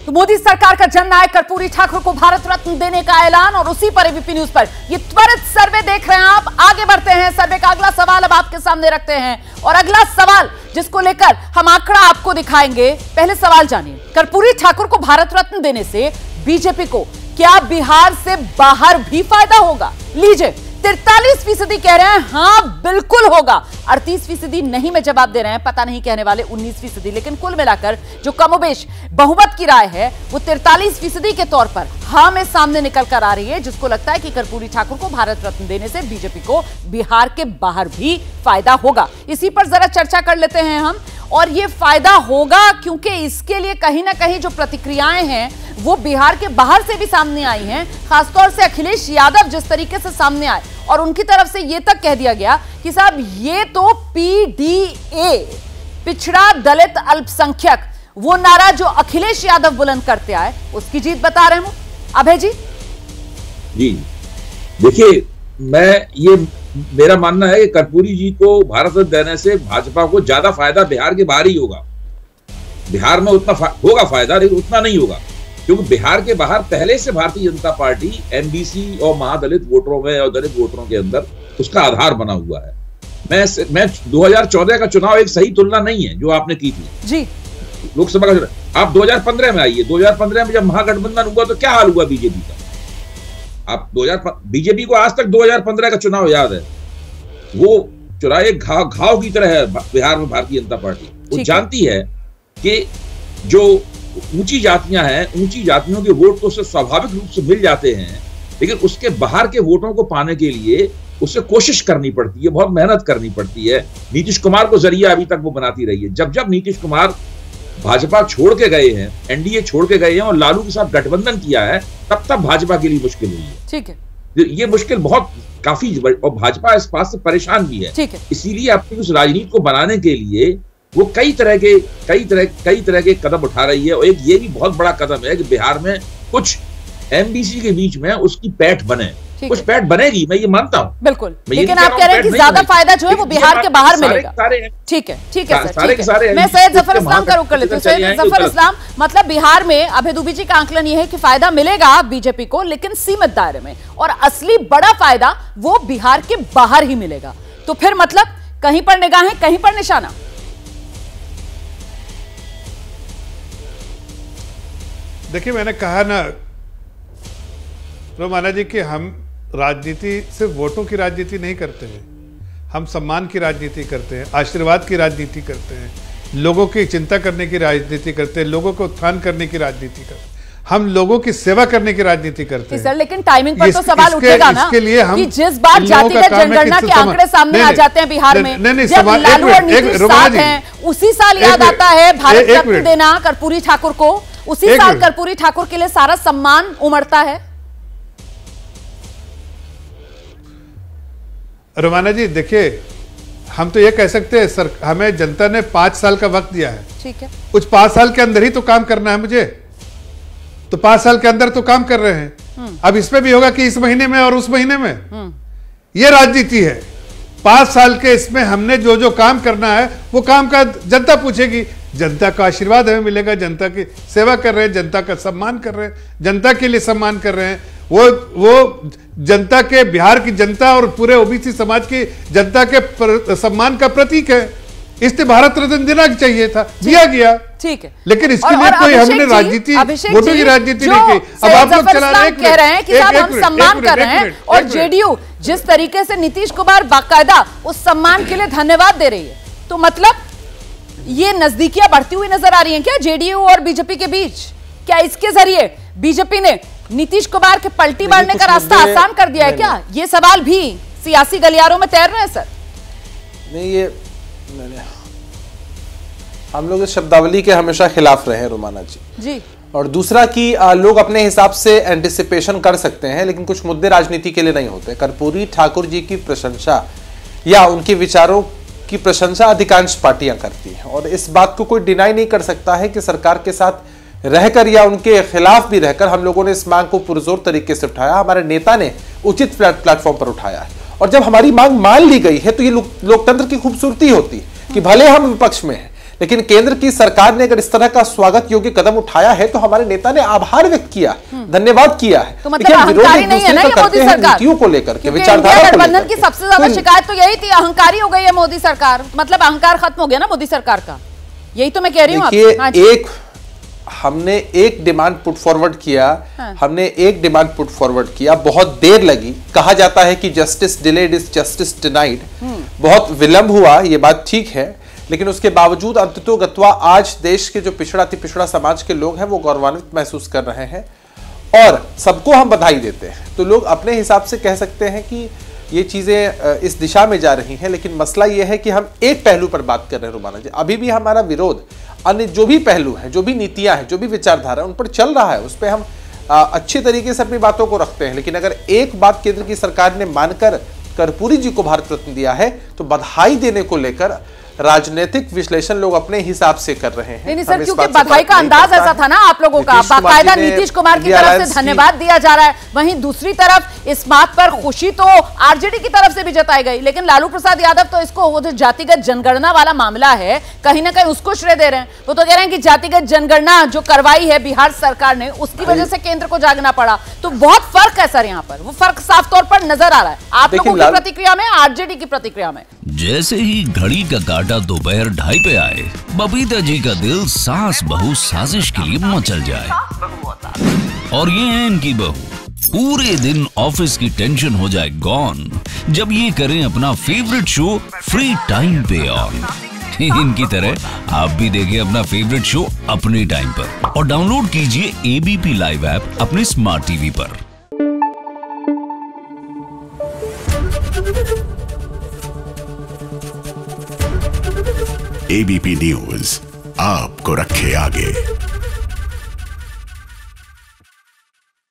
तो मोदी सरकार का जननायक कर्पूरी ठाकुर को भारत रत्न देने का ऐलान, और उसी पर एबीपी न्यूज पर ये त्वरित सर्वे देख रहे हैं आप। आगे बढ़ते हैं, सर्वे का अगला सवाल अब आपके सामने रखते हैं, और अगला सवाल जिसको लेकर हम आंकड़ा आपको दिखाएंगे। पहले सवाल जानिए, कर्पूरी ठाकुर को भारत रत्न देने से बीजेपी को क्या बिहार से बाहर भी फायदा होगा? लीजिए, 43% कह रहे हैं हां बिल्कुल होगा, 38% नहीं में जवाब दे रहे हैं, पता नहीं कहने वाले 19%। लेकिन कुल मिलाकर जो कमोबेश बहुमत की राय है वो 43% के तौर पर हां में सामने निकल कर आ रही है, जिसको लगता है कि कर्पूरी ठाकुर को भारत रत्न देने से बीजेपी को बिहार के बाहर भी फायदा होगा। इसी पर जरा चर्चा कर लेते हैं हम, और ये फायदा होगा क्योंकि इसके लिए कहीं ना कहीं जो प्रतिक्रियाएं हैं वो बिहार के बाहर से भी सामने आई हैं। खासतौर से अखिलेश यादव जिस तरीके से सामने आए और उनकी तरफ से ये तक कह दिया गया कि साहब ये तो पीडीए, पिछड़ा दलित अल्पसंख्यक, वो नारा जो अखिलेश यादव बुलंद करते आए उसकी जीत बता रहे हैं अभय जी। जी देखिए, मेरा मानना है कि कर्पूरी जी को भारत रत्न देने से भाजपा को ज्यादा फायदा बिहार के बाहर ही होगा। बिहार में उतना होगा फायदा, लेकिन उतना नहीं होगा, क्योंकि बिहार के बाहर पहले से भारतीय जनता पार्टी एमबीसी और महादलित वोटरों में और दलित वोटरों के अंदर उसका आधार बना हुआ है। मैं 2014 का चुनाव एक सही तुलना नहीं है जो आपने की थी जी, लोकसभा का चुनाव। आप 2015 में आइए, 2015 में जब महागठबंधन हुआ तो क्या हाल हुआ बीजेपी का। आप बीजेपी को आज तक 2015 का चुनाव याद है, वो चुराए घाव की तरह है बिहार में भारतीय जनता पार्टी। वो जानती है कि जो ऊंची जातियां हैं, ऊंची जातियों के वोट तो उसे स्वाभाविक रूप से मिल जाते हैं, लेकिन उसके बाहर के वोटों को पाने के लिए उसे कोशिश करनी पड़ती है, बहुत मेहनत करनी पड़ती है। नीतीश कुमार को जरिया अभी तक वो बनाती रही है। जब जब नीतीश कुमार भाजपा छोड़ के गए हैं, एनडीए छोड़ के गए हैं और लालू के साथ गठबंधन किया है, तब तब भाजपा के लिए मुश्किल हुई है। ठीक है, ये मुश्किल बहुत काफी, और भाजपा इस बात से परेशान भी है। इसीलिए अपनी उस राजनीति को बनाने के लिए वो कई तरह के कदम उठा रही है। और एक ये भी बहुत बड़ा कदम है कि बिहार में कुछ एमबीसी के बीच में उसकी पैठ बने, कुछ पैठ बनेगी, मैं ये मानता हूँ बिल्कुल। लेकिन आप कह रहे हैं कि ज्यादा फायदा जो है वो बिहार के बाहर मिलेगा। ठीक है सर, मैं सैयद जफर इस्लाम का रुख कर लेती हूँ। सैयद जफर इस्लाम, मतलब बिहार में अभय दुबे जी का आंकलन ये है कि फायदा मिलेगा बीजेपी को, लेकिन सीमित दायरे में, और असली बड़ा फायदा वो बिहार के बाहर ही मिलेगा। तो फिर मतलब कहीं पर निगाहें, कहीं पर निशाना। देखिए, मैंने कहा ना रोमाना जी कि हम राजनीति सिर्फ वोटों की राजनीति नहीं करते हैं, हम सम्मान की राजनीति करते हैं, आशीर्वाद की राजनीति करते हैं, लोगों की चिंता करने की राजनीति करते हैं, लोगों को उत्थान करने की राजनीति करते हैं, हम लोगों की सेवा करने की राजनीति करते हैं। सर, लेकिन टाइमिंग पर तो सवाल उठेगा ना कि जिस बार जातिगत जनगणना के आंकड़े सामने आ जाते हैं बिहार में, जब लालू और नीतीश साथ हैं, उसी साल याद आता है भारत रत्न देना कर्पूरी ठाकुर को, उसी साल कर्पूरी ठाकुर के लिए सारा सम्मान उमड़ता है। रोमाना जी देखिए, हम तो ये कह सकते हैं सर, हमें जनता ने 5 साल का वक्त दिया है। ठीक है, कुछ 5 साल के अंदर ही तो काम करना है मुझे, तो 5 साल के अंदर तो काम कर रहे हैं। अब इसमें भी होगा कि इस महीने में और उस महीने में, ये राजनीति है। 5 साल के इसमें हमने जो जो काम करना है वो काम का जनता पूछेगी, जनता का आशीर्वाद हमें मिलेगा, जनता की सेवा कर रहे हैं, जनता का सम्मान कर रहे हैं, जनता के लिए सम्मान कर रहे हैं। वो जनता के, बिहार की जनता और पूरे ओबीसी समाज की जनता के सम्मान का प्रतीक है। इसलिए भारत रत्न देना चाहिए था, दिया गया। ठीक है, लेकिन इसके लिए कोई हमने राजनीति, वोटों की राजनीति नहीं की। अब आप लोग चला रहे कह रहे हैं कि साहब हम सम्मान कर रहे हैं, और जेडीयू जिस तरीके से नीतीश कुमार बाकायदा उस सम्मान के लिए धन्यवाद दे रही है, तो मतलब ये नजदीकियां बढ़ती हुई नजर आ रही हैं क्या जेडीयू और बीजेपी के बीच? क्या इसके जरिए बीजेपी ने नीतीश कुमार के पलटी मारने का रास्ता आसान कर दिया है क्या? ये सवाल भी सियासी गलियारों में तैर रहे हैं सर। नहीं, ये हम लोग इस शब्दावली के हमेशा खिलाफ रहे हैं रोमाना जी। और दूसरा कि लोग अपने हिसाब से एंटिसिपेशन कर सकते हैं, लेकिन कुछ मुद्दे राजनीति के लिए नहीं होते। कर्पूरी ठाकुर जी की प्रशंसा या उनके विचारों की प्रशंसा अधिकांश पार्टियां करती हैं, और इस बात को कोई डिनाई नहीं कर सकता है कि सरकार के साथ रहकर या उनके खिलाफ भी रहकर हम लोगों ने इस मांग को पुरजोर तरीके से उठाया, हमारे नेता ने उचित प्लेटफॉर्म पर उठाया है। और जब हमारी मांग मान ली गई है तो ये लोकतंत्र की खूबसूरती होती है कि भले हम विपक्ष में हैं, लेकिन केंद्र की सरकार ने अगर इस तरह का स्वागत योग्य कदम उठाया है तो हमारे नेता ने आभार व्यक्त किया है, धन्यवाद किया है। तो मतलब अहंकारी नहीं है ना ये मोदी सरकार, नीतियों को लेकर के, विचारधारा को लेकर की सबसे ज्यादा शिकायत तो यही थी, अहंकारी हो गई है मोदी सरकार, मतलब अहंकार खत्म हो गया ना मोदी सरकार का, यही तो मैं कह रही हूँ। हमने एक डिमांड पुट फॉरवर्ड किया, बहुत देर लगी। कहा जाता है कि justice delayed is justice denied, बहुत विलंब हुआ, ये बात ठीक है, लेकिन उसके बावजूद अंततोगत्वा आज देश के जो पिछड़ा अति पिछड़ा समाज के लोग हैं वो गौरवान्वित महसूस कर रहे हैं और सबको हम बधाई देते हैं। तो लोग अपने हिसाब से कह सकते हैं कि ये चीजें इस दिशा में जा रही हैं, लेकिन मसला ये है कि हम एक पहलू पर बात कर रहे हैं रुमाना जी। अभी भी हमारा विरोध अन्य जो भी पहलू हैं, जो भी नीतियां हैं, जो भी विचारधारा है, उन पर चल रहा है, उस पर हम अच्छे तरीके से अपनी बातों को रखते हैं। लेकिन अगर एक बात केंद्र की सरकार ने मानकर कर्पूरी जी को भारत रत्न दिया है तो बधाई देने को लेकर राजनीतिक विश्लेषण लोग अपने हिसाब से कर रहे हैं। नहीं सर, क्योंकि बधाई का अंदाज ऐसा था ना आप लोगों का, बाकायदा नीतीश कुमार की तरफ से धन्यवाद दिया जा रहा है, वहीं दूसरी तरफ इस बात पर खुशी तो आरजेडी की तरफ से भी जताई गई, लेकिन लालू प्रसाद यादव तो इसको वो जो जातिगत जनगणना वाला मामला है कहीं ना कहीं उसको श्रेय दे रहे हैं। वो तो कह रहे हैं कि जातिगत जनगणना जो करवाई है बिहार सरकार ने उसकी वजह से केंद्र को जागना पड़ा। तो बहुत फर्क है सर, यहाँ पर वो फर्क साफ तौर पर नजर आ रहा है आप लोगों की प्रतिक्रिया में, आरजेडी की प्रतिक्रिया में। जैसे ही घड़ी का काटा दोपहर 2:30 पे आए, बबीता जी का दिल सास बहू साजिश के लिए मचल जाए। और ये है इनकी बहू, पूरे दिन ऑफिस की टेंशन हो जाए गॉन जब ये करें अपना फेवरेट शो फ्री टाइम पे ऑन। इनकी तरह आप भी देखें अपना फेवरेट शो अपने टाइम पर और डाउनलोड कीजिए एबीपी लाइव ऐप अपने स्मार्ट टीवी पर। एबीपी न्यूज आपको रखे आगे।